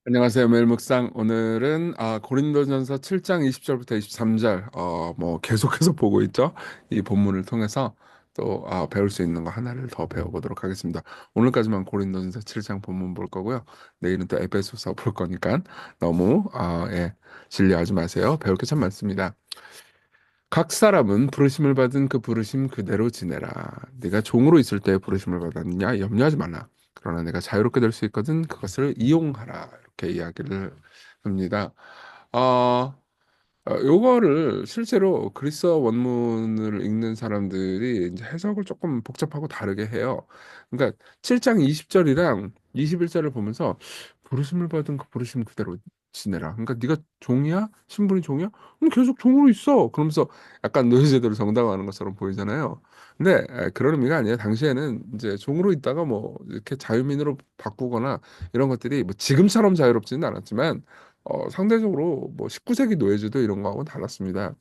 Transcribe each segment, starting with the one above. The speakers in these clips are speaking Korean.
안녕하세요. 매일 묵상. 오늘은 고린도전서 7장 20절부터 23절 뭐 계속해서 보고 있죠. 이 본문을 통해서 또 배울 수 있는 거 하나를 더 배워보도록 하겠습니다. 오늘까지만 고린도전서 7장 본문 볼 거고요. 내일은 또 에베소서 볼 거니까 너무 질려하지 마세요. 배울 게 참 많습니다. 각 사람은 부르심을 받은 그 부르심 그대로 지내라. 네가 종으로 있을 때 부르심을 받았느냐 염려하지 말라. 그러나 내가 자유롭게 될 수 있거든 그것을 이용하라. 이렇게 이야기를 합니다. 어, 요거를 실제로 그리스어 원문을 읽는 사람들이 이제 해석을 조금 복잡하고 다르게 해요. 그러니까 7장 20절이랑 21절을 보면서 부르심을 받은 그 부르심 그대로 지내라. 그러니까 네가 종이야? 신분이 종이야? 그럼 계속 종으로 있어. 그러면서 약간 노예제도를 정당화하는 것처럼 보이잖아요. 근데 그런 의미가 아니에요. 당시에는 이제 종으로 있다가 뭐 이렇게 자유민으로 바꾸거나 이런 것들이 뭐 지금처럼 자유롭지는 않았지만 상대적으로 뭐 19세기 노예제도 이런 거하고는 달랐습니다.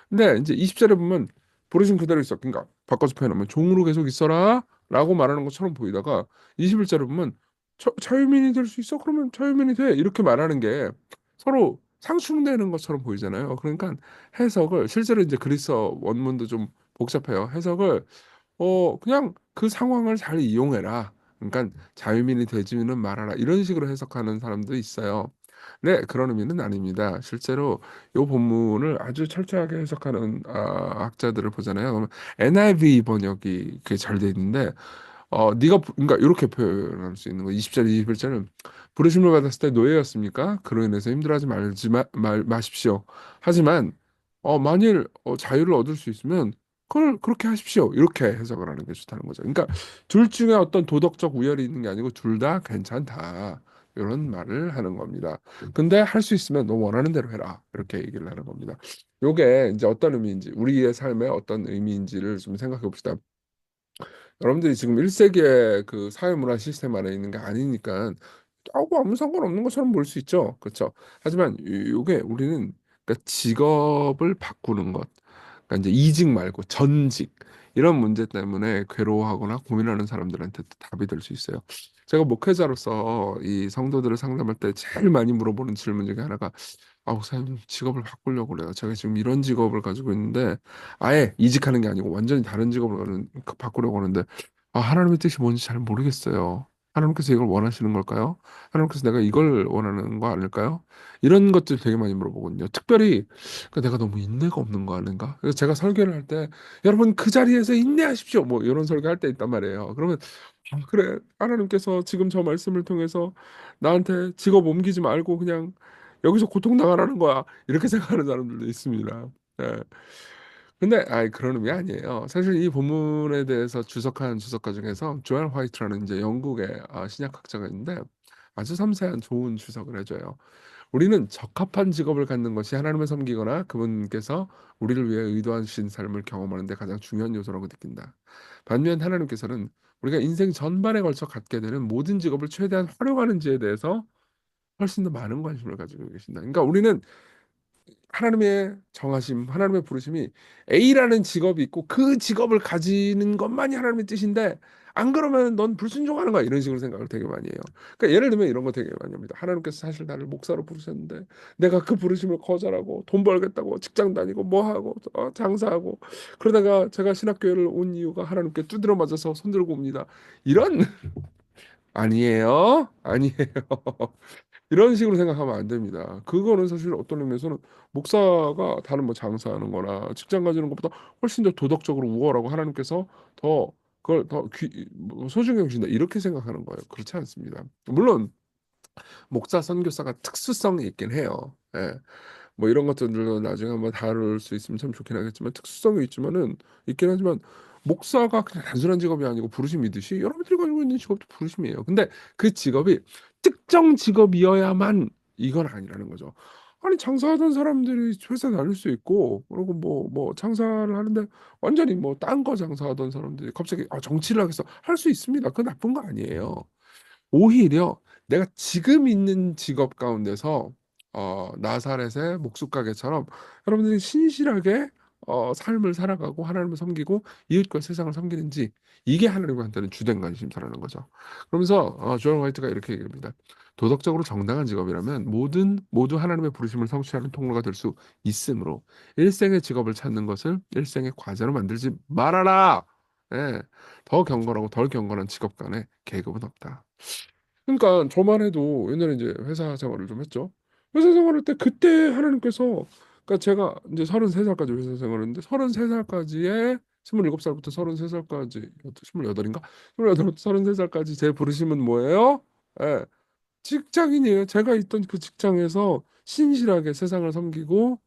근데 이제 20절에 보면 부르심 그대로 있어. 그러니까 바꿔서 표현하면 종으로 계속 있어라 라고 말하는 것처럼 보이다가 21절에 보면 자유민이 될 수 있어? 그러면 자유민이 돼. 이렇게 말하는 게 서로 상충되는 것처럼 보이잖아요. 그러니까 해석을 실제로 이제 그리스어 원문도 좀 복잡해요. 해석을 그냥 그 상황을 잘 이용해라. 그러니까 자유민이 되지는 말아라. 이런 식으로 해석하는 사람도 있어요. 네, 그런 의미는 아닙니다. 실제로 이 본문을 아주 철저하게 해석하는 학자들을 보잖아요. 그러면 NIV 번역이 그게 잘 돼 있는데 그러니까 이렇게 표현할 수 있는 거. 20절, 21절은 부르심을 받았을 때 노예였습니까? 그로 인해서 힘들어하지 마십시오. 하지만 만일 자유를 얻을 수 있으면 그걸 그렇게 하십시오. 이렇게 해석을 하는 게 좋다는 거죠. 그러니까 둘 중에 어떤 도덕적 우열이 있는 게 아니고 둘 다 괜찮다. 이런 말을 하는 겁니다. 근데 할 수 있으면 너 원하는 대로 해라. 이렇게 얘기를 하는 겁니다. 요게 이제 어떤 의미인지, 우리의 삶에 어떤 의미인지를 좀 생각해 봅시다. 여러분들이 지금 1세기의 그 사회문화 시스템 안에 있는 게 아니니까 아무 상관없는 것처럼 볼 수 있죠. 그렇죠. 하지만 요게 우리는 그러니까 직업을 바꾸는 것, 그러니까 이제 이직 말고 전직 이런 문제 때문에 괴로워하거나 고민하는 사람들한테 답이 될 수 있어요. 제가 목회자로서 이 성도들을 상담할 때 제일 많이 물어보는 질문 중에 하나가 목사님 직업을 바꾸려고 그래요. 제가 지금 이런 직업을 가지고 있는데 아예 이직하는 게 아니고 완전히 다른 직업을 바꾸려고 하는데 하나님의 뜻이 뭔지 잘 모르겠어요. 하나님께서 이걸 원하시는 걸까요? 하나님께서 내가 이걸 원하는 거 아닐까요? 이런 것들 되게 많이 물어보거든요. 특별히 내가 너무 인내가 없는 거 아닌가? 그래서 제가 설교를 할 때 여러분 그 자리에서 인내하십시오. 뭐 이런 설교할 때 있단 말이에요. 그러면 그래 하나님께서 지금 저 말씀을 통해서 나한테 직업 옮기지 말고 그냥 여기서 고통당하라는 거야. 이렇게 생각하는 사람들도 있습니다. 예. 근데 그런 의미 아니에요. 사실 이 본문에 대해서 주석한 주석가 중에서 조엘 화이트라는 이제 영국의 신약학자가 있는데 아주 섬세한 좋은 주석을 해줘요. 우리는 적합한 직업을 갖는 것이 하나님을 섬기거나 그분께서 우리를 위해 의도하신 삶을 경험하는 데 가장 중요한 요소라고 느낀다. 반면 하나님께서는 우리가 인생 전반에 걸쳐 갖게 되는 모든 직업을 최대한 활용하는지에 대해서 훨씬 더 많은 관심을 가지고 계신다. 그러니까 우리는 하나님의 정하심, 하나님의 부르심이 A라는 직업이 있고 그 직업을 가지는 것만이 하나님의 뜻인데 안 그러면 넌 불순종하는 거야 이런 식으로 생각을 되게 많이 해요. 그러니까 예를 들면 이런 거 되게 많이 합니다. 하나님께서 사실 나를 목사로 부르셨는데 내가 그 부르심을 거절하고 돈 벌겠다고 직장 다니고 뭐 하고 장사하고 그러다가 제가 신학교를 온 이유가 하나님께 두드려 맞아서 손 들고 옵니다. 이런 아니에요. 아니에요. 이런 식으로 생각하면 안 됩니다. 그거는 사실 어떤 의미에서는 목사가 다른 뭐 장사하는 거나 직장 가지는 것보다 훨씬 더 도덕적으로 우월하고 하나님께서 더 그걸 더 소중히 여기신다. 이렇게 생각하는 거예요. 그렇지 않습니다. 물론 목사 선교사가 특수성이 있긴 해요. 예. 뭐 이런 것들도 나중에 한번 다룰 수 있으면 참 좋긴 하겠지만 특수성이 있지만은 있긴 하지만 목사가 그냥 단순한 직업이 아니고 부르심이듯이 여러분들이 가지고 있는 직업도 부르심이에요. 근데 그 직업이 특정 직업이어야만 이건 아니라는 거죠. 아니 장사하던 사람들이 회사 다닐 수 있고 그리고 뭐 장사를 하는데 완전히 뭐 딴 거 장사하던 사람들이 갑자기 정치를 하겠어 할 수 있습니다. 그건 나쁜 거 아니에요. 오히려 내가 지금 있는 직업 가운데서 나사렛의 목숫가게처럼 여러분들이 신실하게 삶을 살아가고 하나님을 섬기고 이웃과 세상을 섬기는지 이게 하나님한테는 주된 관심사라는 거죠. 그러면서 조엘 화이트가 이렇게 얘기합니다. 도덕적으로 정당한 직업이라면 모두 하나님의 부르심을 성취하는 통로가 될 수 있으므로 일생의 직업을 찾는 것을 일생의 과제로 만들지 말아라. 예, 더 경건하고 덜 경건한 직업 간의 계급은 없다. 그러니까 저만 해도 옛날에 이제 회사 생활을 좀 했죠. 회사 생활할 때 그때 하나님께서 그러니까 제가 이제 33살까지 회사 생활했는데 33살까지에 27살부터 33살까지 28인가? 28부터 33살까지 제 부르심은 뭐예요? 예. 직장인이에요. 제가 있던 그 직장에서 신실하게 세상을 섬기고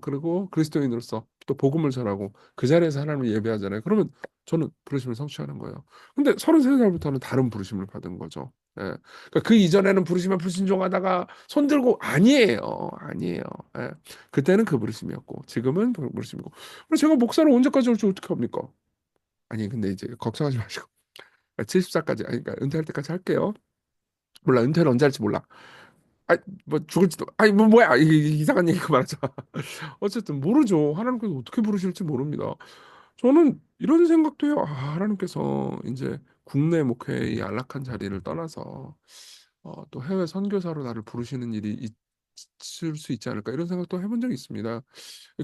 그리고 그리스도인으로서 또 복음을 전하고 그 자리에서 하나님을 예배하잖아요. 그러면 저는 부르심을 성취하는 거예요. 근데 33살부터는 다른 부르심을 받은 거죠. 예. 그러니까 그 이전에는 부르심에 불순종하다가 손 들고 아니에요. 아니에요. 예. 그때는 그 부르심이었고 지금은 그 부르심이고. 그럼 제가 목사를 언제까지 할지 어떻게 합니까? 아니 근데 이제 걱정하지 마시고 70살까지 아니 그러니까 은퇴할 때까지 할게요. 몰라 은퇴를 언제 할지 몰라. 아, 뭐 죽을지도. 아니 뭐 뭐야 이상한 얘기 그만하자. 어쨌든 모르죠. 하나님께서 어떻게 부르실지 모릅니다. 저는 이런 생각도 해요. 하나님께서 이제 국내 목회의 안락한 자리를 떠나서 또 해외 선교사로 나를 부르시는 일이 있을 수 있지 않을까 이런 생각도 해본 적이 있습니다.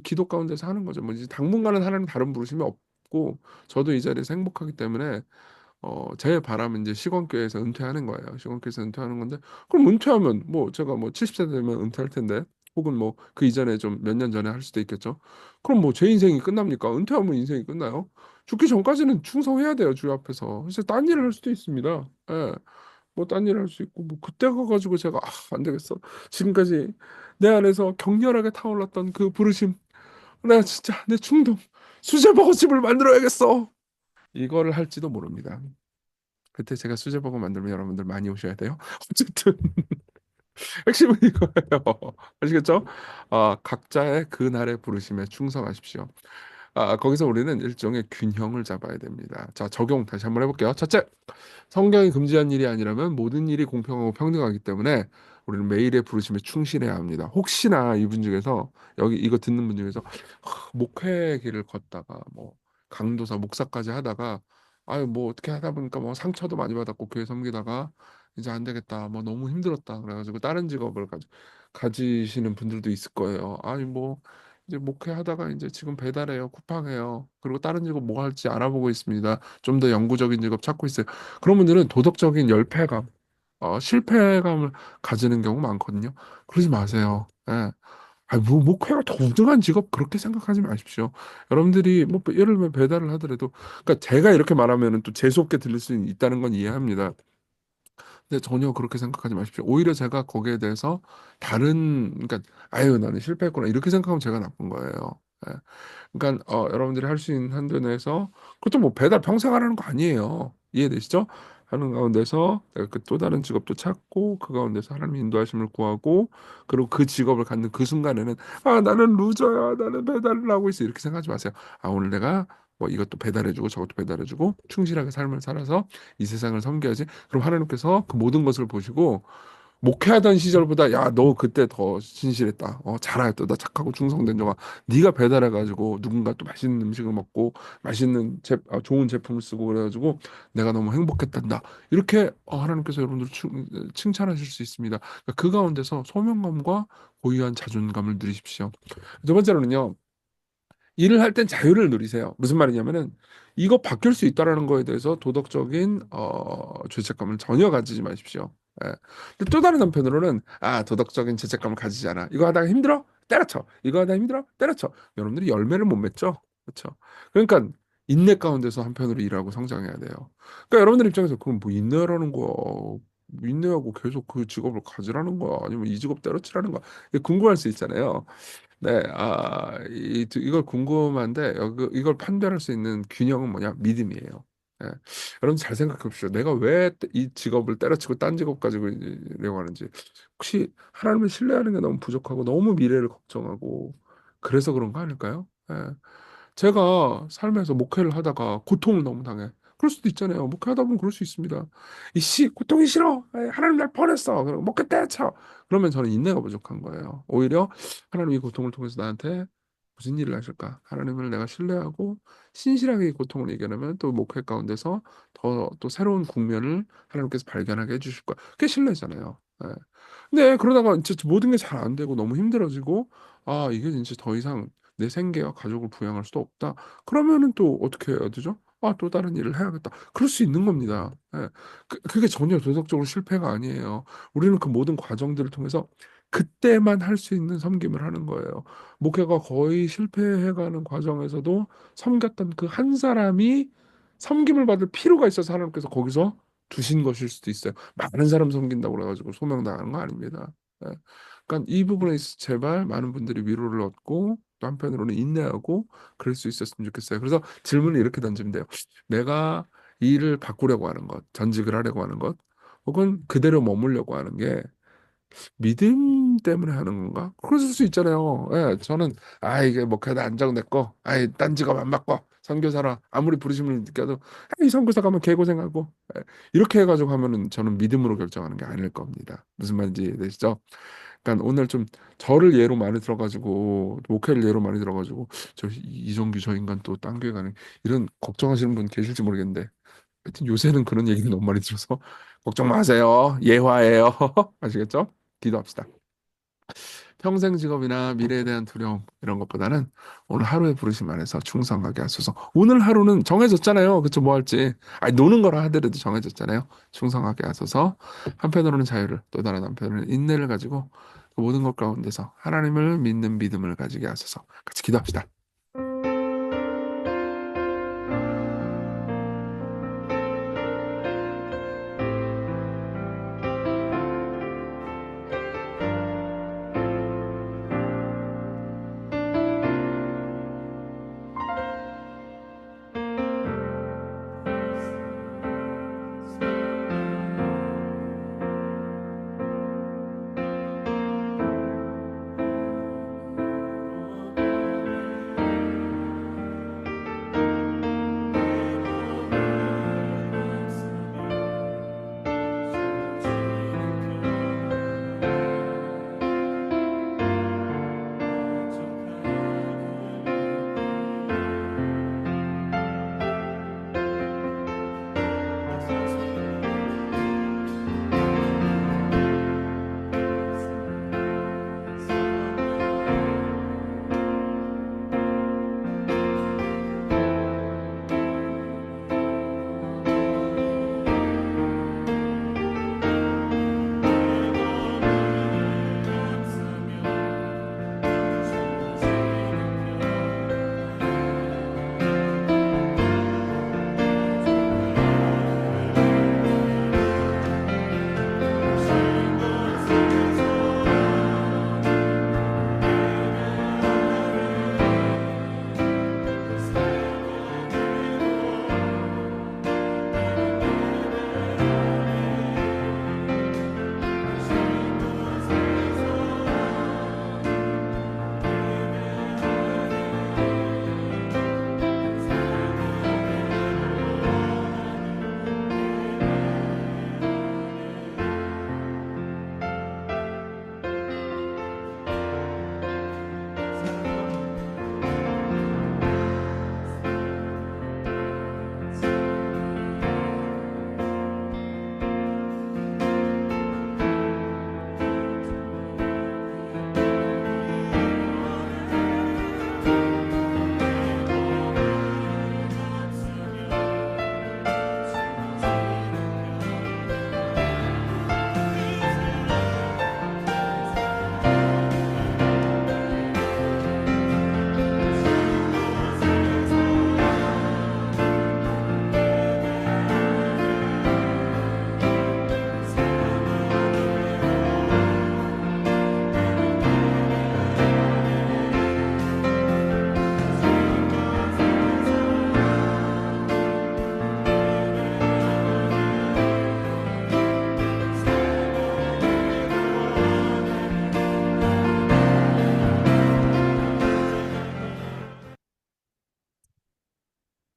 기도 가운데서 하는 거죠. 뭐 이제 당분간은 하나님 다른 부르심이 없고 저도 이 자리에서 행복하기 때문에 제 바람은 이제 시건교회에서 은퇴하는 거예요. 시건교회에서 은퇴하는 건데, 그럼 은퇴하면 뭐 제가 뭐 70세 되면 은퇴할 텐데, 혹은 뭐 그 이전에 좀 몇 년 전에 할 수도 있겠죠. 그럼 뭐 제 인생이 끝납니까? 은퇴하면 인생이 끝나요? 죽기 전까지는 충성해야 돼요, 주여 앞에서. 그래서 딴 일을 할 수도 있습니다. 예. 뭐 딴 일을 할 수 있고, 뭐 그때 가가지고 제가 안 되겠어. 지금까지 내 안에서 격렬하게 타올랐던 그 부르심, 내가 진짜 내 충동, 수제버거집을 만들어야겠어. 이거를 할지도 모릅니다. 그때 제가 수제버거 만들면 여러분들 많이 오셔야 돼요. 어쨌든 핵심은 이거예요. 아시겠죠? 각자의 그날의 부르심에 충성하십시오. 거기서 우리는 일종의 균형을 잡아야 됩니다. 자, 적용 다시 한번 해볼게요. 첫째, 성경이 금지한 일이 아니라면 모든 일이 공평하고 평등하기 때문에 우리는 매일의 부르심에 충실해야 합니다. 혹시나 이분 중에서 여기 이거 듣는 분 중에서 목회 길을 걷다가 뭐 강도사 목사까지 하다가 아유 뭐 어떻게 하다 보니까 뭐 상처도 많이 받았고 교회 섬기다가 이제 안 되겠다 뭐 너무 힘들었다 그래가지고 다른 직업을 가지시는 분들도 있을 거예요. 아니 뭐 이제 목회하다가 이제 지금 배달해요, 쿠팡해요. 그리고 다른 직업 뭐 할지 알아보고 있습니다. 좀 더 영구적인 직업 찾고 있어요. 그런 분들은 도덕적인 열패감, 실패감을 가지는 경우 많거든요. 그러지 마세요. 예. 뭐 목회가 더 우등한 직업 그렇게 생각하지 마십시오. 여러분들이 뭐 예를 들면 배달을 하더라도, 그러니까 제가 이렇게 말하면은 또 재수없게 들릴 수 있다는 건 이해합니다. 근데 전혀 그렇게 생각하지 마십시오. 오히려 제가 거기에 대해서 그러니까 아유 나는 실패했구나 이렇게 생각하면 제가 나쁜 거예요. 예. 그러니까 여러분들이 할 수 있는 한도 내에서 그것도 뭐 배달 평생 하라는 거 아니에요. 이해되시죠? 하는 가운데서 내가 그 또 다른 직업도 찾고 그 가운데서 하나님 인도하심을 구하고 그리고 그 직업을 갖는 그 순간에는 나는 루저야 나는 배달을 하고 있어 이렇게 생각하지 마세요. 오늘 내가 뭐 이것도 배달해주고 저것도 배달해주고 충실하게 삶을 살아서 이 세상을 섬겨야지. 그럼 하나님께서 그 모든 것을 보시고 목회하던 시절보다 야 너 그때 더 신실했다. 잘하였다. 나 착하고 충성된 자가 네가 배달해가지고 누군가 또 맛있는 음식을 먹고 맛있는 좋은 제품을 쓰고 그래가지고 내가 너무 행복했단다. 이렇게 하나님께서 여러분들 칭찬하실 수 있습니다. 그러니까 그 가운데서 소명감과 고유한 자존감을 누리십시오. 두 번째로는요. 일을 할 땐 자유를 누리세요. 무슨 말이냐면은 이거 바뀔 수 있다라는 거에 대해서 도덕적인 죄책감을 전혀 가지지 마십시오. 예. 근데 또 다른 한편으로는 도덕적인 죄책감을 가지지 않아. 이거 하다가 힘들어? 때려쳐. 이거 하다가 힘들어? 때려쳐. 여러분들이 열매를 못 맺죠. 그렇죠? 그러니까 인내 가운데서 한편으로 일하고 성장해야 돼요. 그러니까 여러분들 입장에서 그럼 뭐 인내라는 거야. 인내하고 계속 그 직업을 가지라는 거야. 아니면 이 직업 때려치라는 거야. 이게 궁금할 수 있잖아요. 네, 이걸 궁금한데, 이걸 판별할 수 있는 균형은 뭐냐? 믿음이에요. 예. 여러분 잘 생각해 보십시오. 내가 왜 이 직업을 때려치고 딴 직업 가지고 이려고 하는지. 혹시 하나님을 신뢰하는 게 너무 부족하고 너무 미래를 걱정하고 그래서 그런 거 아닐까요? 예. 제가 삶에서 목회를 하다가 고통을 너무 당해. 그럴 수도 있잖아요. 목회하다 보면 그럴 수 있습니다. 고통이 싫어. 하나님 날 버렸어. 그럼 목회 때려쳐. 그러면 저는 인내가 부족한 거예요. 오히려 하나님 이 고통을 통해서 나한테 무슨 일을 하실까? 하나님을 내가 신뢰하고 신실하게 이 고통을 이겨내면 또 목회 가운데서 더 또 새로운 국면을 하나님께서 발견하게 해주실 거야. 그게 신뢰잖아요. 예. 근데 그러다가 진짜 모든 게 잘 안 되고 너무 힘들어지고 아 이게 진짜 더 이상 내 생계와 가족을 부양할 수도 없다. 그러면은 또 어떻게 해야 되죠? 아, 또 다른 일을 해야겠다. 그럴 수 있는 겁니다. 예. 그게 전혀 도덕적으로 실패가 아니에요. 우리는 그 모든 과정들을 통해서 그때만 할 수 있는 섬김을 하는 거예요. 목회가 거의 실패해가는 과정에서도 섬겼던 그 한 사람이 섬김을 받을 필요가 있어서 하나님께서 거기서 두신 것일 수도 있어요. 많은 사람 섬긴다고 그래가지고 소명당하는 거 아닙니다. 예. 그러니까 이 부분에 있어서 제발 많은 분들이 위로를 얻고 또 한편으로는 인내하고 그럴 수 있었으면 좋겠어요. 그래서 질문을 이렇게 던지면 돼요. 내가 이 일을 바꾸려고 하는 것, 전직을 하려고 하는 것, 혹은 그대로 머물려고 하는 게 믿음 때문에 하는 건가? 그럴 수 있잖아요. 예, 저는 아 이게 뭐 그래도 안정됐고, 아이 딴 직업 안 바꿔 선교사라 아무리 부르심을 느껴도 이 선교사 가면 개고생하고 예, 이렇게 해가지고 하면은 저는 믿음으로 결정하는 게 아닐 겁니다. 무슨 말인지 되시죠? 그러니까 오늘 좀 저를 예로 많이 들어가지고 목회를 예로 많이 들어가지고 저 이종규 저 인간 또 딴 교회 가는 이런 걱정하시는 분 계실지 모르겠는데 하여튼 요새는 그런 얘기를 너무 많이 들어서 걱정 마세요. 예화예요. 아시겠죠? 기도합시다. 평생 직업이나 미래에 대한 두려움 이런 것보다는 오늘 하루의 부르심 안에서 충성하게 하소서. 오늘 하루는 정해졌잖아요. 그쵸? 뭐 할지. 아니 노는 거라 하더라도 정해졌잖아요. 충성하게 하소서. 한편으로는 자유를 또 다른 한편으로는 인내를 가지고 그 모든 것 가운데서 하나님을 믿는 믿음을 가지게 하소서. 같이 기도합시다.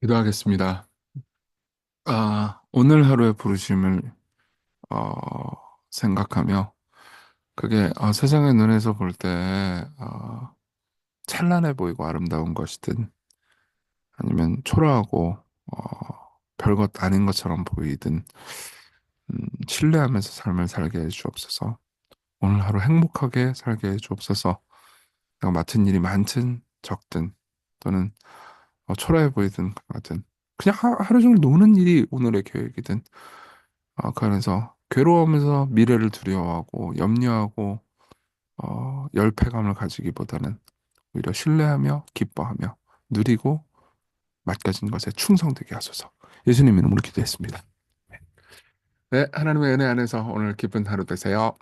기도하겠습니다. 오늘 하루의 부르심을 어, 생각하며 그게 세상의 눈에서 볼 때 찬란해 보이고 아름다운 것이든 아니면 초라하고 별것 아닌 것처럼 보이든 신뢰하면서 삶을 살게 해 주옵소서. 오늘 하루 행복하게 살게 해 주옵소서. 내가 맡은 일이 많든 적든 또는 초라해 보이든 같은 그냥 하루 종일 노는 일이 오늘의 계획이든 그 안에서 괴로워하면서 미래를 두려워하고 염려하고 열패감을 가지기보다는 오히려 신뢰하며 기뻐하며 누리고 맡겨진 것에 충성되게 하소서. 예수님 이름으로 기도했습니다. 네, 하나님의 은혜 안에서 오늘 기쁜 하루 되세요.